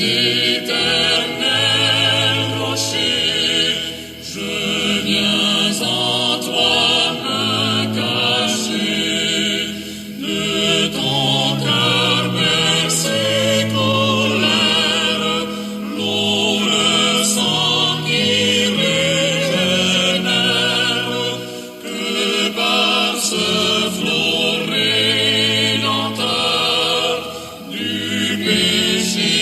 éternel rocher, je viens en toi me cacher. De ton cœur bercé colère, l'eau, le sang qui régénère, que par ce flot rédempteur du péché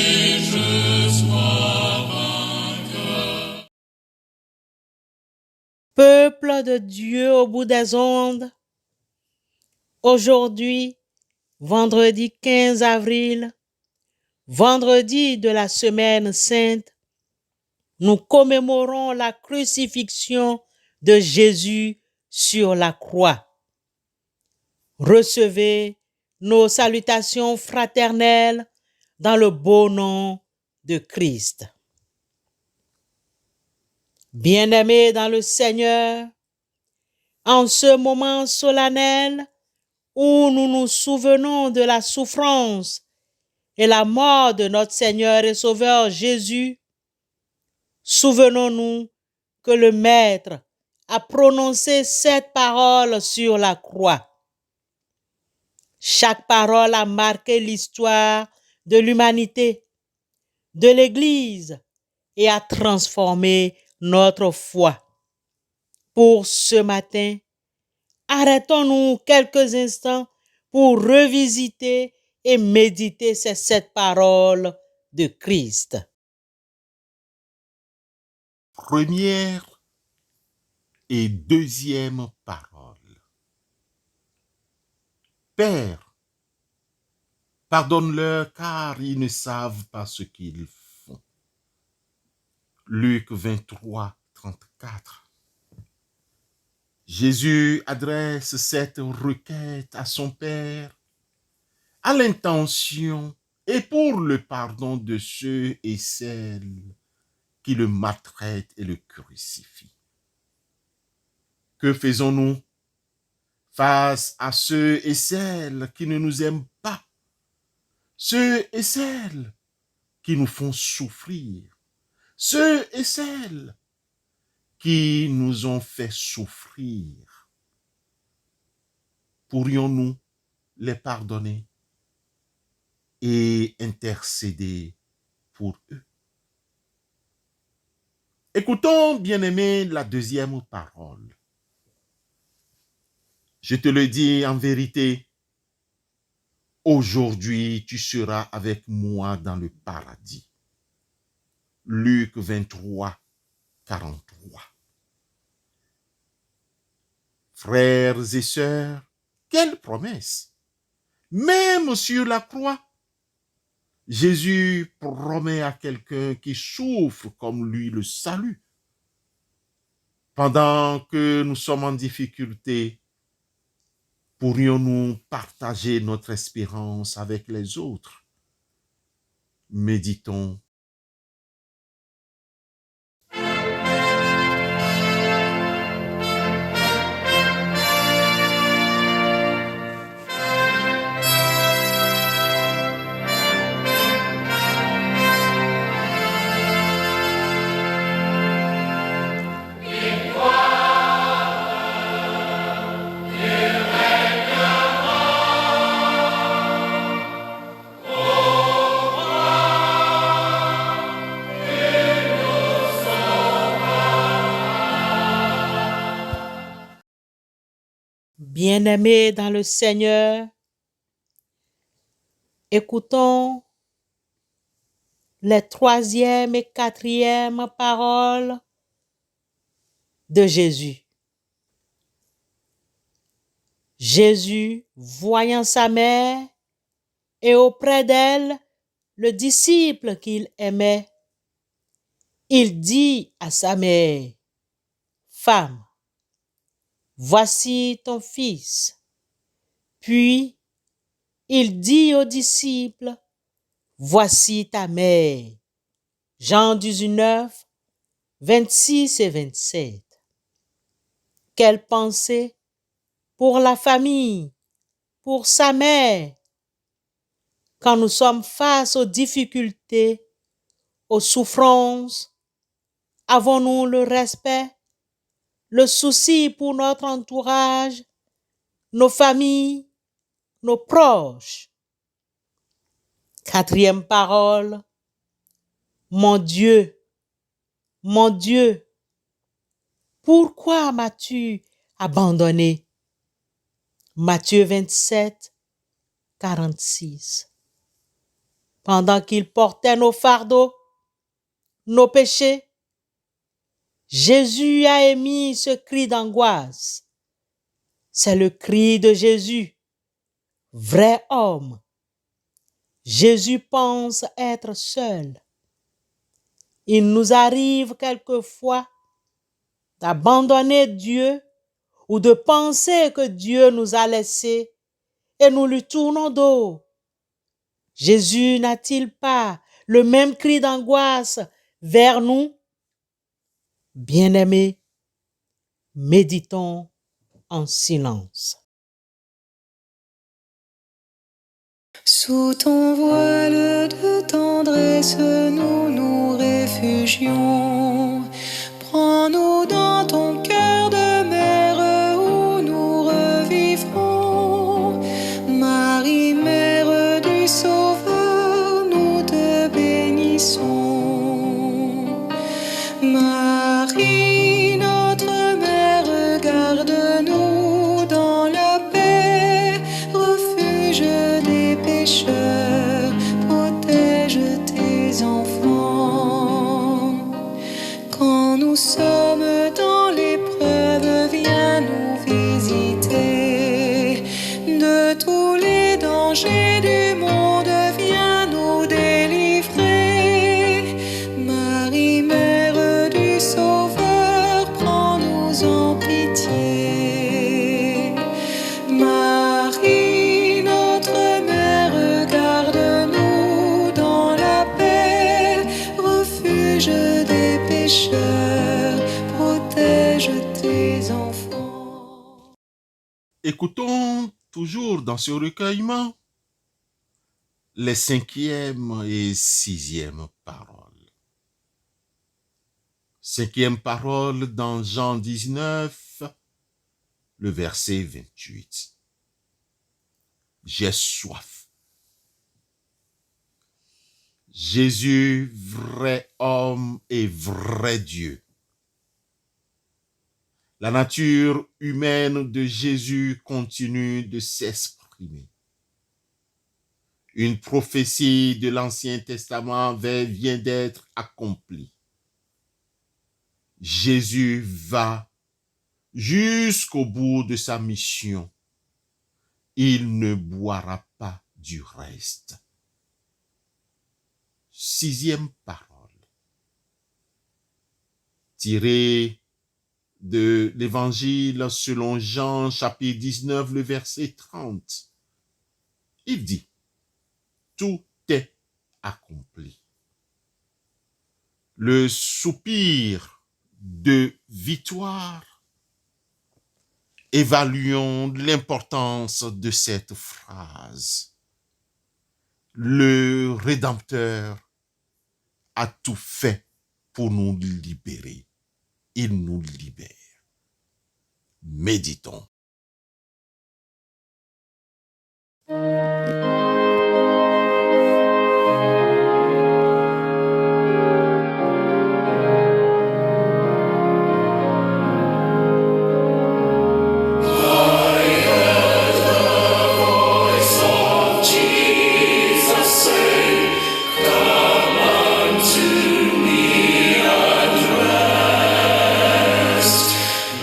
je sois vainqueur. Peuple de Dieu au bout des ondes, aujourd'hui, vendredi 15 avril, vendredi de la semaine sainte, nous commémorons la crucifixion de Jésus sur la croix. Recevez nos salutations fraternelles dans le beau nom de Christ. Bien-aimés dans le Seigneur, en ce moment solennel où nous nous souvenons de la souffrance et la mort de notre Seigneur et Sauveur Jésus, souvenons-nous que le Maître a prononcé cette parole sur la croix. Chaque parole a marqué l'histoire de l'humanité, de l'Église et a transformé notre foi. Pour ce matin, arrêtons-nous quelques instants pour revisiter et méditer ces 7 paroles de Christ. Première et deuxième parole. Père, pardonne-leur car ils ne savent pas ce qu'ils font. Luc 23, 34. Jésus adresse cette requête à son Père à l'intention et pour le pardon de ceux et celles qui le maltraitent et le crucifient. Que faisons-nous face à ceux et celles qui ne nous aiment pas, ceux et celles qui nous font souffrir, ceux et celles qui nous ont fait souffrir? Pourrions-nous les pardonner et intercéder pour eux? Écoutons, bien-aimés, la deuxième parole. Je te le dis en vérité, aujourd'hui tu seras avec moi dans le paradis. Luc 23, 43. Frères et sœurs, quelle promesse! Même sur la croix, Jésus promet à quelqu'un qui souffre comme lui le salut. Pendant que nous sommes en difficulté, pourrions-nous partager notre espérance avec les autres? Méditons. Bien-aimés dans le Seigneur, écoutons les 3e et 4e paroles de Jésus. Jésus, voyant sa mère et auprès d'elle le disciple qu'il aimait, il dit à sa mère: Femme, voici ton fils. Puis il dit aux disciples: Voici ta mère. Jean 19, 26 et 27. Quelle pensée pour la famille, pour sa mère. Quand nous sommes face aux difficultés, aux souffrances? Avons-nous le respect, le souci pour notre entourage, nos familles, nos proches? Quatrième parole, mon Dieu, pourquoi m'as-tu abandonné? Matthieu 27, 46. Pendant qu'il portait nos fardeaux, nos péchés, Jésus a émis ce cri d'angoisse. C'est le cri de Jésus, vrai homme. Jésus pense être seul. Il nous arrive quelquefois d'abandonner Dieu ou de penser que Dieu nous a laissés et nous lui tournons dos. Jésus n'a-t-il pas le même cri d'angoisse vers nous? Bien-aimés, méditons en silence. Sous ton voile de tendresse, nous nous réfugions. Prends-nous dans ton cœur de mère où nous revivrons. Marie, mère du Sauveur, nous te bénissons. Marie, notre mère, garde-nous dans la paix, refuge des pécheurs, protège tes enfants. Quand nous sommes dans l'épreuve, viens nous visiter. De tous les dangers du monde, viens nous délivrer. Marie, mère du Sauveur, prends-nous en pitié. Marie, notre mère, garde-nous dans la paix, refuge des pécheurs, protège tes enfants. Écoutons toujours dans ce recueillement les 5e et 6e paroles. 5e parole dans Jean 19, le verset 28. J'ai soif. Jésus, vrai homme et vrai Dieu. La nature humaine de Jésus continue de s'exprimer. Une prophétie de l'Ancien Testament vient d'être accomplie. Jésus va jusqu'au bout de sa mission. Il ne boira pas du reste. 6e parole. Tirée de l'Évangile selon Jean, chapitre 19, le verset 30. Il dit, tout est accompli. Le soupir de victoire. Évaluons l'importance de cette phrase. Le Rédempteur a tout fait pour nous libérer. Il nous libère. Méditons.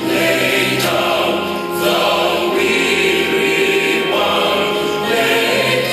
Lay down the weary one, lay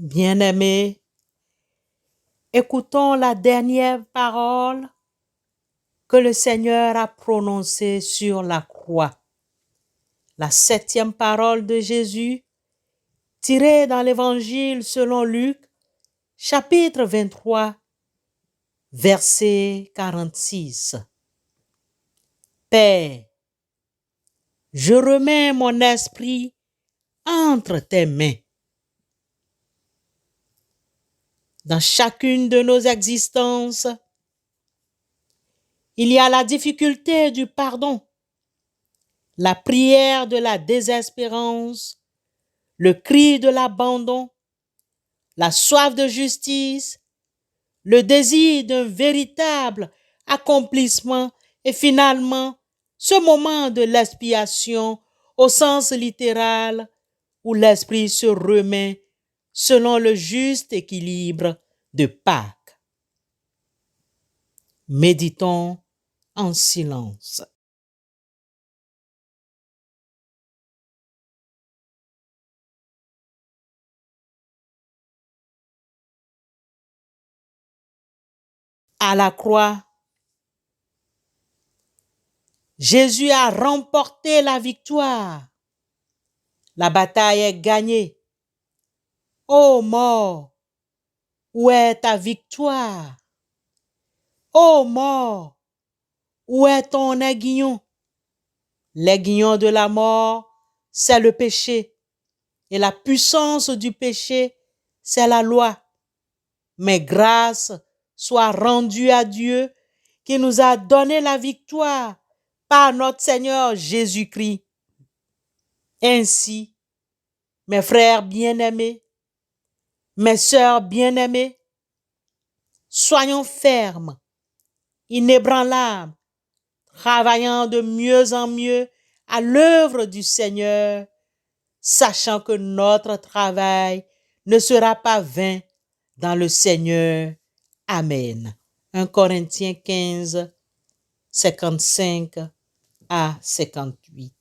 Bien-aimés, écoutons la dernière parole que le Seigneur a prononcée sur la croix. La 7e parole de Jésus, tirée dans l'Évangile selon Luc, chapitre 23, verset 46. Père, je remets mon esprit entre tes mains. Dans chacune de nos existences, il y a la difficulté du pardon, la prière de la désespérance, le cri de l'abandon, la soif de justice, le désir d'un véritable accomplissement et finalement ce moment de l'expiation au sens littéral où l'esprit se remet selon le juste équilibre de Pâques. Méditons en silence. À la croix, Jésus a remporté la victoire. La bataille est gagnée. Ô mort, où est ta victoire? Ô mort, où est ton aiguillon? L'aiguillon de la mort, c'est le péché. Et la puissance du péché, c'est la loi. Mais grâce soit rendue à Dieu qui nous a donné la victoire par notre Seigneur Jésus-Christ. Ainsi, mes frères bien-aimés, mes sœurs bien-aimées, soyons fermes, inébranlables, travaillant de mieux en mieux à l'œuvre du Seigneur, sachant que notre travail ne sera pas vain dans le Seigneur. Amen. 1 Corinthiens 15, 55 à 58.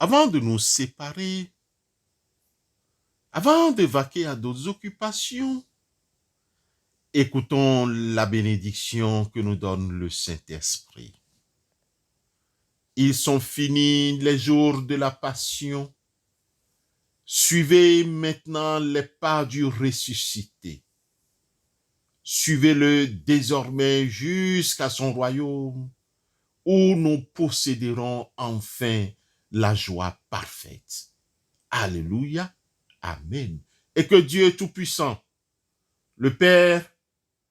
Avant de nous séparer, avant de vaquer à d'autres occupations, écoutons la bénédiction que nous donne le Saint-Esprit. Ils sont finis les jours de la Passion. Suivez maintenant les pas du ressuscité. Suivez-le désormais jusqu'à son royaume, où nous posséderons enfin la joie parfaite. Alléluia. Amen. Et que Dieu Tout-Puissant, le Père,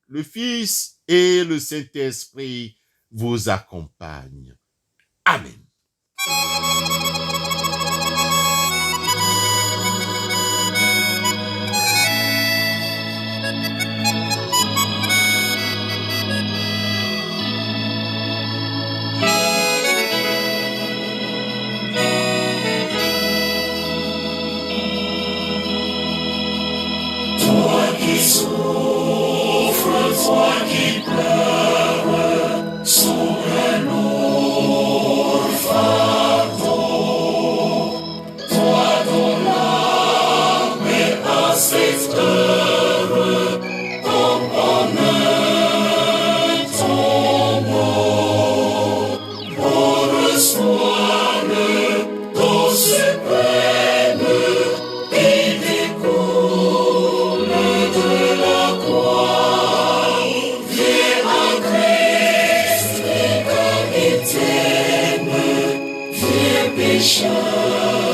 le Fils et le Saint-Esprit vous accompagnent. Amen. pécheur.